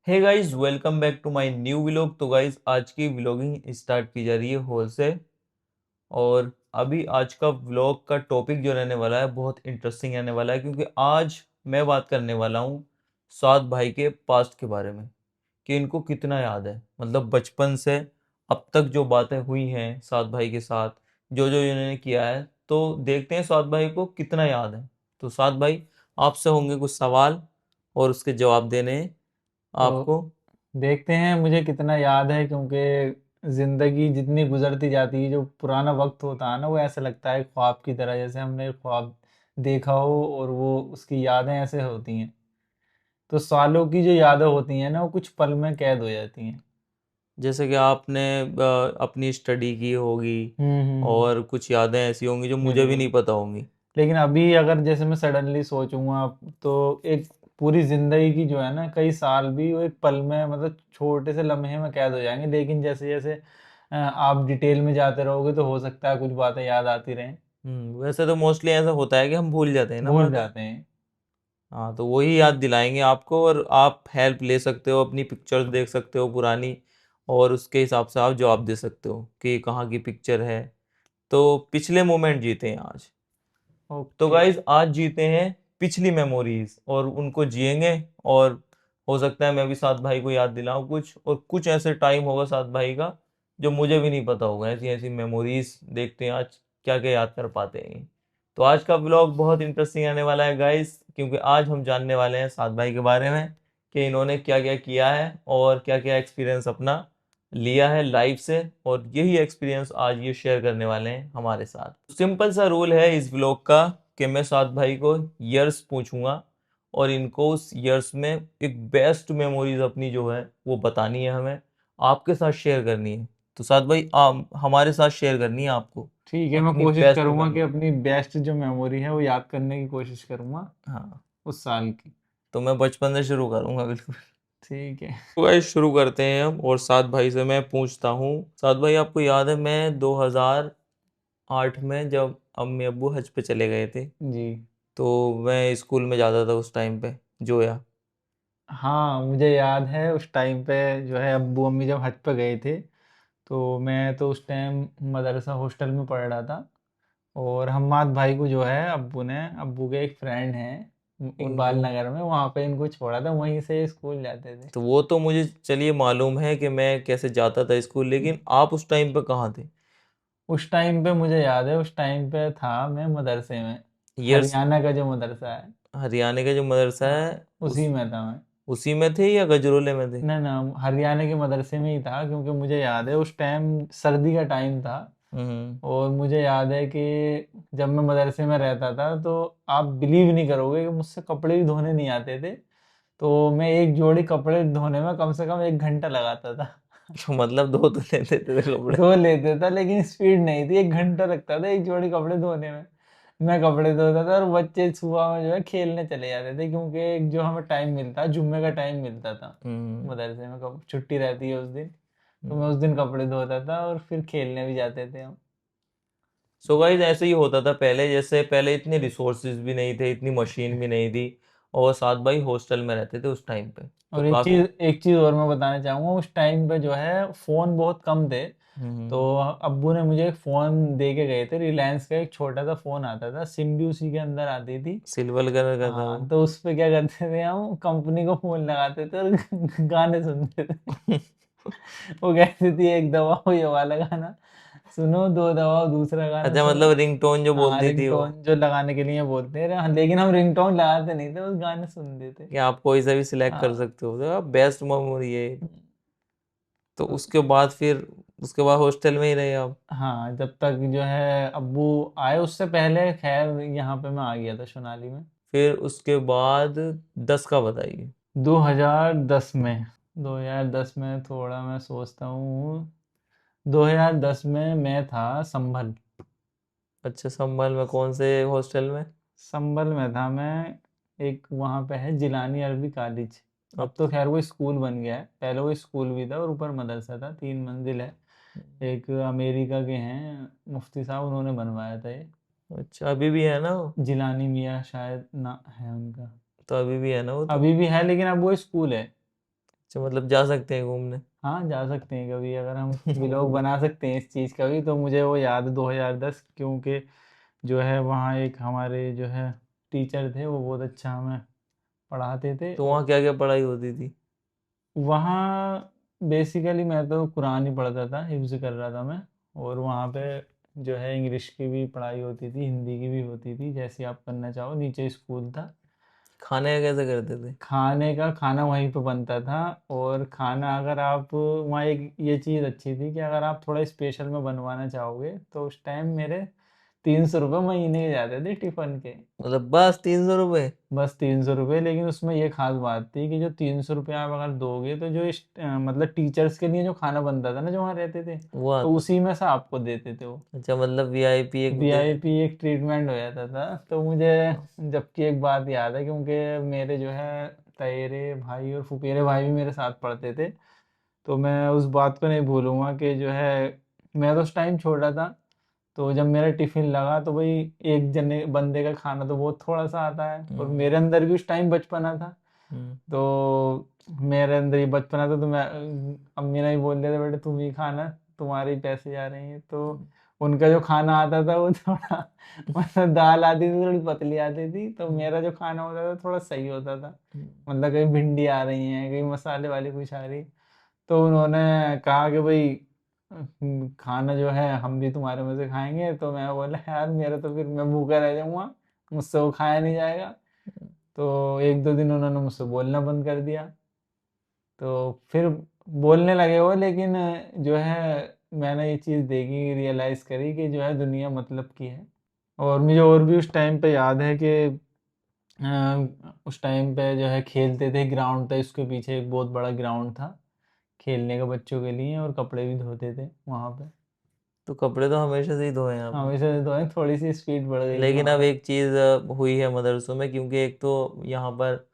Hey guys, welcome back to my new vlog. तो guys, आज की व्लॉगिंग स्टार्ट की जा रही है हॉल से। और अभी आज का व्लॉग का टॉपिक जो रहने वाला है बहुत इंटरेस्टिंग रहने वाला है, क्योंकि आज मैं बात करने वाला हूँ सात भाई के पास्ट के बारे में कि इनको कितना याद है। मतलब बचपन से अब तक जो बातें हुई हैं सात भाई के साथ, जो जो इन्होंने किया है, तो देखते हैं सात भाई को कितना याद है। तो सात भाई, आपसे होंगे कुछ सवाल और उसके जवाब देने हैं तो आपको। देखते हैं मुझे कितना याद है, क्योंकि जिंदगी जितनी गुजरती जाती है, जो पुराना वक्त होता है ना, वो ऐसा लगता है ख्वाब की तरह, जैसे हमने ख्वाब देखा हो और वो उसकी यादें ऐसे होती हैं। तो सालों की जो यादें होती हैं ना, वो कुछ पल में कैद हो जाती हैं। जैसे कि आपने अपनी स्टडी की होगी और कुछ यादें ऐसी होंगी जो मुझे भी बिल्कुल। नहीं पता होंगी। लेकिन अभी अगर जैसे मैं सडनली सोचूंगा, तो एक पूरी जिंदगी की जो है ना, कई साल भी वो एक पल में, मतलब छोटे से लम्हे में कैद हो जाएंगे। लेकिन जैसे जैसे आप डिटेल में जाते रहोगे, तो हो सकता है कुछ बातें याद आती रहें। वैसे तो मोस्टली ऐसा होता है कि हम भूल जाते हैं ना भूल बातें। जाते हैं। हाँ, तो वही याद दिलाएंगे आपको, और आप हेल्प ले सकते हो, अपनी पिक्चर्स देख सकते हो पुरानी, और उसके हिसाब से आप जवाब दे सकते हो कि कहाँ की पिक्चर है। तो पिछले मोमेंट जीते हैं आज। तो ओके। गाइज, आज जीते हैं पिछली मेमोरीज और उनको जिएंगे। और हो सकता है मैं भी सात भाई को याद दिलाऊं कुछ, और कुछ ऐसे टाइम होगा सात भाई का जो मुझे भी नहीं पता होगा। ऐसी ऐसी मेमोरीज देखते हैं आज क्या क्या याद कर पाते हैं। तो आज का ब्लॉग बहुत इंटरेस्टिंग आने वाला है गाइस, क्योंकि आज हम जानने वाले हैं सात भाई के बारे में कि इन्होंने क्या क्या किया है और क्या क्या एक्सपीरियंस अपना लिया है लाइफ से। और यही एक्सपीरियंस आज ये शेयर करने वाले हैं हमारे साथ। सिंपल सा रूल है इस ब्लॉग का कि मैं सात भाई को ईयर्स पूछूंगा, और इनको उस ईयर्स में एक बेस्ट मेमोरीज अपनी जो है वो बतानी है, हमें आपके साथ शेयर करनी है। तो सात भाई, हमारे साथ शेयर करनी है आपको ठीक है, मैं अपनी कोशिश बेस्ट करूंगा कि मेमोरी। अपनी बेस्ट जो मेमोरी है वो याद करने की कोशिश करूंगा हाँ, उस साल की। तो मैं बचपन से शुरू करूंगा बिल्कुल। ठीक है। तो गाइस, शुरू करते हैं हम। और सात भाई से मैं पूछता हूँ, सात भाई आपको याद है मैं 2008 में जब अम्मी अब्बू हज पे चले गए थे, जी। तो मैं स्कूल में जाता था उस टाइम पे जोया। हाँ, मुझे याद है उस टाइम पे जो है अब्बू अम्मी जब हज पे गए थे, तो मैं तो उस टाइम मदरसा हॉस्टल में पढ़ रहा था। और हम्माद भाई को जो है अब्बू के एक फ्रेंड हैं इकबाल उनको नगर में, वहाँ पे इनको छोड़ा था, वहीं से स्कूल जाते थे। तो वो तो मुझे चलिए मालूम है कि मैं कैसे जाता था स्कूल, लेकिन आप उस टाइम पे कहाँ थे? उस टाइम पे मुझे याद है, उस टाइम पे था मैं मदरसे में। ईयर्स? हरियाणा का जो मदरसा है। हरियाणा का जो मदरसा हाँ, है उसी में था मैं। उसी में थे या गजरोले में थे? ना ना, हरियाणा के मदरसे में ही था, क्योंकि मुझे याद है उस टाइम सर्दी का टाइम था। हम्म। और मुझे याद है कि जब मैं मदरसे में रहता था, तो आप बिलीव नहीं करोगे कि मुझसे कपड़े भी धोने नहीं आते थे। तो मैं एक जोड़ी कपड़े धोने में कम से कम 1 घंटा लगाता था। मतलब दो तो लेते थे कपड़े। धो लेते था, लेकिन स्पीड नहीं थी, 1 घंटा लगता था एक जोड़ी कपड़े धोने में। मैं कपड़े धोता था और बच्चे सुबह में जो है खेलने चले जाते थे, क्योंकि एक जो हमें टाइम मिलता, जुम्मे का टाइम मिलता था हम्म। मदरसे में, कब छुट्टी रहती है उस दिन। तो मैं हम्म। उस दिन कपड़े धोता था और फिर खेलने भी जाते थे हम। सो गाइस, ऐसे ही होता था पहले। जैसे पहले इतने रिसोर्सेज भी नहीं थे, इतनी मशीन भी नहीं थी, और सात भाई हॉस्टल में रहते थे उस टाइम पे। तो और काफी। एक चीज और मैं बताना चाहूंगा, उस टाइम पे जो है फोन बहुत कम थे। तो हम्म। अब्बू ने मुझे एक फोन दे के गए थे, रिलायंस का एक छोटा सा फोन आता था, सिम भी उसी के अंदर आती थी। सिल्वर कलर का था हाँ, वो। तो उस पे क्या करते थे, हम कंपनी को फोन लगाते थे और गाने सुनते थे। वो कहती थी एक दबाओ ये वाला गाना सुनो, दो दबाओ दूसरा गाना अच्छा, सुनो। मतलब रिंगटोन जो हाँ, बोलती थी वो। रिंगटोन जो लगाने के लिए बोलते हैं, हाँ, लेकिन हम रिंगटोन लगाते नहीं थे, बस गाने सुनते थे। कि आप कोई सा भी सिलेक्ट कर हाँ। सकते हो, तो बेस्ट मेमोरी है। तो तो उसके बाद हॉस्टल में ही रहे आप? हाँ, जब तक जो है अब्बू आए, उससे पहले खैर यहाँ पे मैं आ गया था सोनाली में। फिर उसके बाद 10 का बताइए। 2010 में। 2010 में थोड़ा मैं सोचता हूँ। 2010 में मैं था संभल। अच्छा, संभल में कौन से हॉस्टल में? संभल में था मैं। एक वहाँ पे है जिलानी अरबी कॉलेज। अब तो अच्छा। खैर वो स्कूल बन गया है, पहले वो स्कूल भी था और ऊपर मदरसा था, 3 मंजिल है। एक अमेरिका के हैं मुफ्ती साहब, उन्होंने बनवाया था ये। अच्छा, अभी भी है ना वो? जिलानी मियाँ शायद ना है उनका। तो अभी भी है ना वो तो? अभी भी है, लेकिन अब वो स्कूल है। अच्छा, मतलब जा सकते हैं घूमने। हाँ जा सकते हैं कभी, अगर हम व्लॉग बना सकते हैं इस चीज़ का भी। तो मुझे वो याद है 2010, क्योंकि जो है वहाँ एक हमारे जो है टीचर थे, वो बहुत अच्छा हमें पढ़ाते थे। तो और वहाँ क्या क्या पढ़ाई होती थी? वहाँ बेसिकली मैं तो कुरान ही पढ़ता था, हिफ्ज़ कर रहा था मैं। और वहाँ पे जो है इंग्लिश की भी पढ़ाई होती थी, हिंदी की भी होती थी, जैसे आप करना चाहो। नीचे स्कूल था। खाने का कैसे करते थे? खाने का, खाना वहीं पे बनता था। और खाना अगर आप वहाँ, एक ये चीज़ अच्छी थी कि अगर आप थोड़ा स्पेशल में बनवाना चाहोगे तो उस टाइम मेरे 300 रुपये महीने के जाते थे टिफ़िन के। मतलब बस 300 रुपये? बस 300 रुपये, लेकिन उसमें ये खास बात थी कि जो 300 रुपये आप अगर दोगे तो जो मतलब टीचर्स के लिए जो खाना बनता था ना, जो वहाँ रहते थे, वो तो आता उसी में से आपको देते थे वो। अच्छा, मतलब वीआईपी एक दे वीआईपी देते। एक ट्रीटमेंट हो जाता था। तो मुझे जबकि एक बात याद है, क्योंकि मेरे जो है तएरे भाई और फुफेरे भाई भी मेरे साथ पढ़ते थे। तो मैं उस बात को नहीं भूलूंगा कि जो है मैं तो उस टाइम छोटा था। तो जब मेरा टिफिन लगा तो भाई, एक जने बंदे का खाना तो बहुत थोड़ा सा आता है, और हम्म। मेरे अंदर भी उस टाइम बचपना था। हम्म। तो मेरे अंदर ही बचपना था, तो मैं अम्मी ने भी बोल दिया था बेटे तुम ही खाना, तुम्हारे ही पैसे जा रहे हैं। तो उनका जो खाना आता था वो थोड़ा मतलब दाल आती थी थोड़ी पतली आती थी, तो मेरा जो खाना होता था थोड़ा सही होता था। मतलब कहीं भिंडी आ रही है, कहीं मसाले वाली कुछ आ रही। तो उन्होंने कहा कि भाई खाना जो है हम भी तुम्हारे में से खाएंगे। तो मैं बोला यार मेरा तो फिर मैं भूखा रह जाऊंगा, मुझसे वो खाया नहीं जाएगा। तो एक दो दिन उन्होंने मुझसे बोलना बंद कर दिया। तो फिर बोलने लगे वो, लेकिन जो है मैंने ये चीज़ देखी, रियलाइज़ करी कि जो है दुनिया मतलब की है। और मुझे और भी उस टाइम पे याद है कि उस टाइम पे जो है खेलते थे, ग्राउंड था इसके पीछे, एक बहुत बड़ा ग्राउंड था खेलने का बच्चों के लिए, और कपड़े भी धोते थे वहाँ पे। तो कपड़े तो हमेशा से ही धोए हैं आपने। हमेशा से तो है, थोड़ी सी स्पीड बढ़ गई थी लेकिन वहाँ अब पे। एक चीज़ हुई है मदरसों में, क्योंकि एक तो यहाँ पर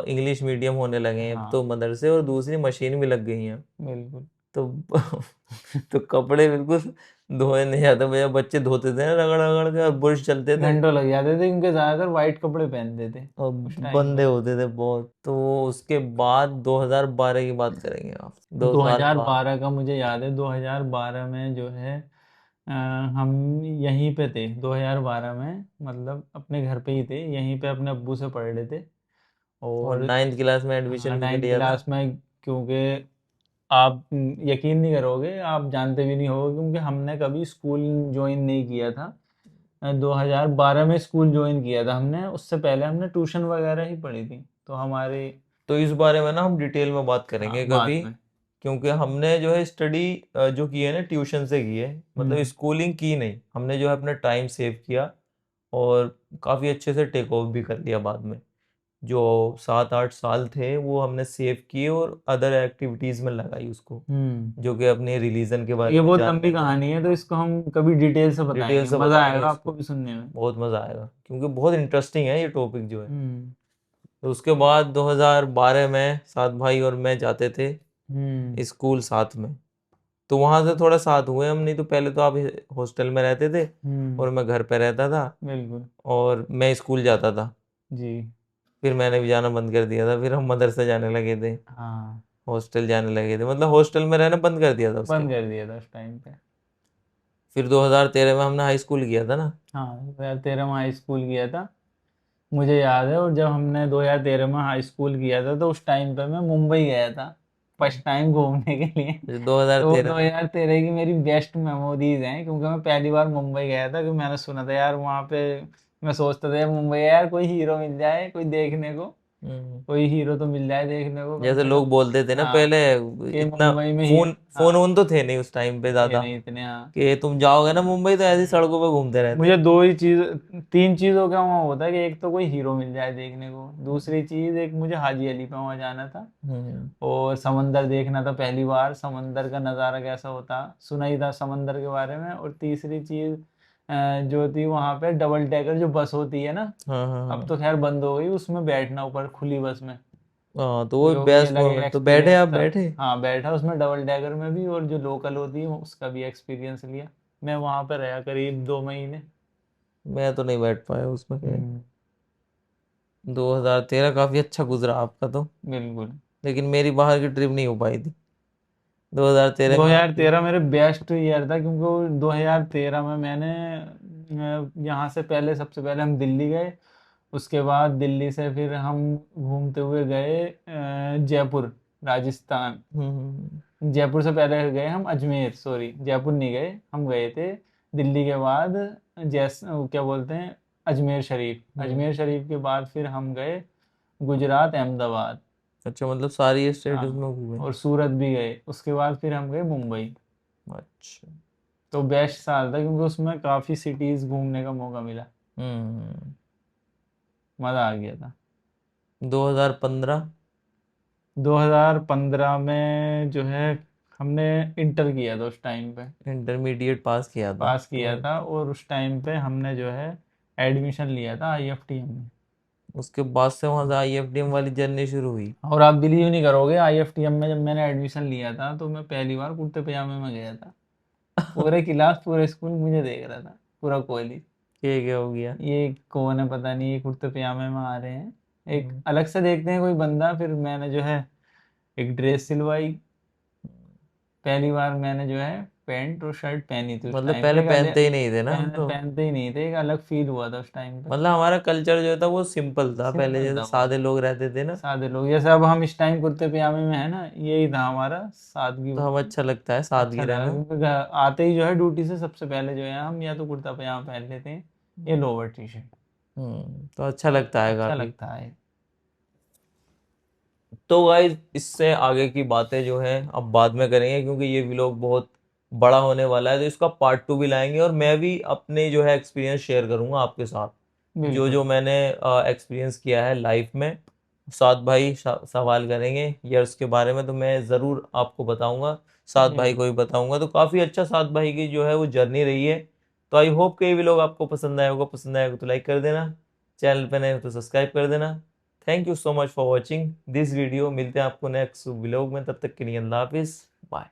इंग्लिश मीडियम होने लगे हैं अब हाँ तो मदरसे, और दूसरी मशीन भी लग गई हैं। बिल्कुल। तो तो कपड़े बिल्कुल धोए नहीं जाते भैया। बच्चे धोते थे ना रगड़ रगड़ के, और बुरश चलते थे, घंटों लग जाते थे, क्योंकि ज़्यादातर वाइट कपड़े पहनते थे और उस टाइम बंदे पे। होते थे बहुत। तो उसके बाद 2012 की बात करेंगे आप, 2 साल बाद। 2012 का मुझे याद है, 2012 में जो है हम यहीं पे थे 2012 में, मतलब अपने घर पे ही थे, यहीं पे अपने अब्बू से पढ़ रहे थे। और और 9th क्लास में हाँ एडमिशन भी नाइन्थ लिया था। क्लास में, क्योंकि आप यकीन नहीं करोगे, आप जानते भी नहीं होगे, क्योंकि हमने कभी स्कूल ज्वाइन नहीं किया था। 2012 में स्कूल ज्वाइन किया था हमने, उससे पहले हमने ट्यूशन वगैरह ही पढ़ी थी। तो हमारे तो इस बारे में ना हम डिटेल में बात हाँ करेंगे बाद कभी, में। क्योंकि हमने जो है स्टडी जो की है ना ट्यूशन से की है, मतलब हम्म। स्कूलिंग की नहीं हमने, जो है अपना टाइम सेव किया और काफ़ी अच्छे से टेक ऑफ भी कर लिया बाद में। जो 7-8 साल थे वो हमने सेव किए और अदर एक्टिविटीज़ में लगाई उसको, हम्म। जो कि अपने रिलीजन के बारे ये में बहुत जानने लंबी में। कहानी है, तो इसको हम कभी डिटेल से डिटेल बताएंगे, से मज़ा बताएंगे आएगा आपको इसको, भी सुनने में। बहुत मज़ा आएगा क्योंकि बहुत इंटरेस्टिंग है ये टॉपिक जो है। हम्म। तो उसके बाद 2012 में सात भाई और मैं जाते थे हम्म। स्कूल साथ में। तो वहां से थोड़ा साथ हुए हम, नहीं तो पहले तो आप हॉस्टल में रहते थे हम्म। और मैं घर पे रहता था, बिल्कुल। और मैं स्कूल जाता था। जी। फिर मैंने भी जाना बंद कर दिया था, फिर हम मदरसा जाने लगे थे, हाँ हॉस्टल जाने लगे थे, मतलब हॉस्टल में रहना बंद कर दिया था उसके बंद बाद। कर दिया था उस टाइम पे। फिर 2013 में हमने हाई स्कूल किया था ना। हाँ 2013 में हाई स्कूल किया था, मुझे याद है। और जब हमने 2013 में हाई स्कूल किया था, तो उस टाइम पे मैं मुंबई गया था फर्स्ट टाइम घूमने के लिए। तो 2013। 2013 की मेरी बेस्ट मेमोरीज हैं, क्योंकि मैं पहली बार मुंबई गया था। क्योंकि मैंने सुना था यार वहाँ पे, मैं सोचता था यार मुंबई यार कोई हीरो मिल जाए कोई देखने को, हम्म। कोई हीरो तो मिल जाए देखने को कम जैसे से लोग कम। बोलते थे ना हाँ पहले, कि इतना मुंबई में ही। फोन फोन हाँ वोन तो थे नहीं उस टाइम पे थे ज्यादा, नहीं इतने। हाँ कि तुम जाओगे ना मुंबई तो ऐसी सड़कों पे घूमते रहते। मुझे दो ही चीज, तीन चीजों का वहाँ होता है कि एक तो कोई हीरो मिल जाए देखने को, दूसरी चीज एक मुझे हाजी अली पे वहाँ जाना था, हम्म। और समंदर देखना था पहली बार, समंदर का नज़ारा कैसा होता सुना ही था समंदर के बारे में। और तीसरी चीज जो थी वहाँ पे डबल डेकर जो बस होती है ना, हाँ हाँ अब हाँ। तो खैर बंद हो गई, उसमें बैठना ऊपर खुली बस में, हाँ तो वो जो भी बेस्ट अलग एक मोमेंट, तो बैठे एक्सपीरियंस आप था। बैठे। हाँ बैठा उसमें डबल डेकर में भी, और जो लोकल होती है उसका भी एक्सपीरियंस लिया। मैं वहाँ पे रहा करीब 2 महीने। मैं तो नहीं बैठ पाया उसमें। हम्म। 2013 काफी अच्छा गुजरा आपका तो। बिल्कुल। लेकिन मेरी बाहर की ट्रिप नहीं हो पाई थी 2013 में। 2013 मेरे बेस्ट ईयर था, क्योंकि वो 2013 में मैंने यहाँ से पहले, सबसे पहले हम दिल्ली गए। उसके बाद दिल्ली से फिर हम घूमते हुए गए जयपुर, राजस्थान। हम्म। जयपुर से पहले गए हम अजमेर, सॉरी जयपुर नहीं गए, हम गए थे दिल्ली के बाद क्या बोलते हैं, अजमेर शरीफ। हम्म। अजमेर शरीफ के बाद फिर हम गए गुजरात, अहमदाबाद। अच्छा, मतलब सारी स्टेट हाँ, उसमें घूमे। और सूरत भी गए। उसके बाद फिर हम गए मुंबई। अच्छा। तो बेस्ट साल था, क्योंकि उसमें काफ़ी सिटीज़ घूमने का मौका मिला। हम्म। मज़ा आ गया था। 2015। 2015 में जो है हमने इंटर किया था उस टाइम पे, इंटरमीडिएट पास किया था पास तो किया था। और उस टाइम पे हमने जो है एडमिशन लिया था आईएफटीएम में। उसके बाद से वहां से आईएफडीएम वाली जर्नी शुरू हुई। और आप बिलीव नहीं करोगे, आईएफटीएम में जब मैंने एडमिशन लिया था तो मैं पहली बार कुर्ते पजामे में गया था। पूरे क्लास, पूरे स्कूल मुझे देख रहा था, पूरा कॉलेज। क्या हो गया। ये कौन है पता नहीं, ये कुर्ते पजामे में आ रहे हैं। एक हम्म। अलग से देखते हैं कोई बंदा। फिर मैंने जो है एक ड्रेस सिलवाई। पहली बार मैंने जो है पैंट और शर्ट पहनी थी उस मतलब टाइम पहले पे। एक पहनते ही नहीं थे ना हम तो। पहनते ही नहीं थे, एक अलग फील हुआ था उस टाइम पे। मतलब हमारा कल्चर जो था वो सिंपल था, पहले सिंपल जैसे था बहुत। सादे लोग रहते थे ना। सादे लोग जैसे अब हम इस टाइम कुर्ते पजामे में है ना, यही था हमारा, सादगी। तो हम अच्छा लगता है अच्छा सादगी लगा, रहना। क्योंकि आते ही जो है ड्यूटी से सबसे पहले जो है हम या तो कुर्ता पजामा पहन लेते हैं, या लोअर टी शर्ट। तो अच्छा लगता है अच्छा काफी। लगता है। तो गाइज इससे आगे की बातें जो है अब बाद में करेंगे, क्योंकि ये व्लॉग बहुत बड़ा होने वाला है, तो इसका पार्ट 2 भी लाएंगे और मैं भी अपने जो है एक्सपीरियंस शेयर करूंगा आपके साथ, जो बिल्कुल। जो मैंने एक्सपीरियंस किया है लाइफ में। सात भाई सवाल करेंगे ईयर्स के बारे में, तो मैं ज़रूर आपको बताऊंगा, सात भाई बिल्कुल। को भी बताऊंगा। तो काफ़ी अच्छा सात भाई की जो है वो जर्नी रही है। तो आई होप कि ये व्लॉग आपको पसंद आया होगा। पसंद आएगा तो लाइक कर देना, चैनल पे नए हो तो सब्सक्राइब कर देना। Thank you so much for watching this video. मिलते हैं आपको नेक्स्ट व्लॉग में, तब तक के लिए अल्लाह हाफिज़, बाय।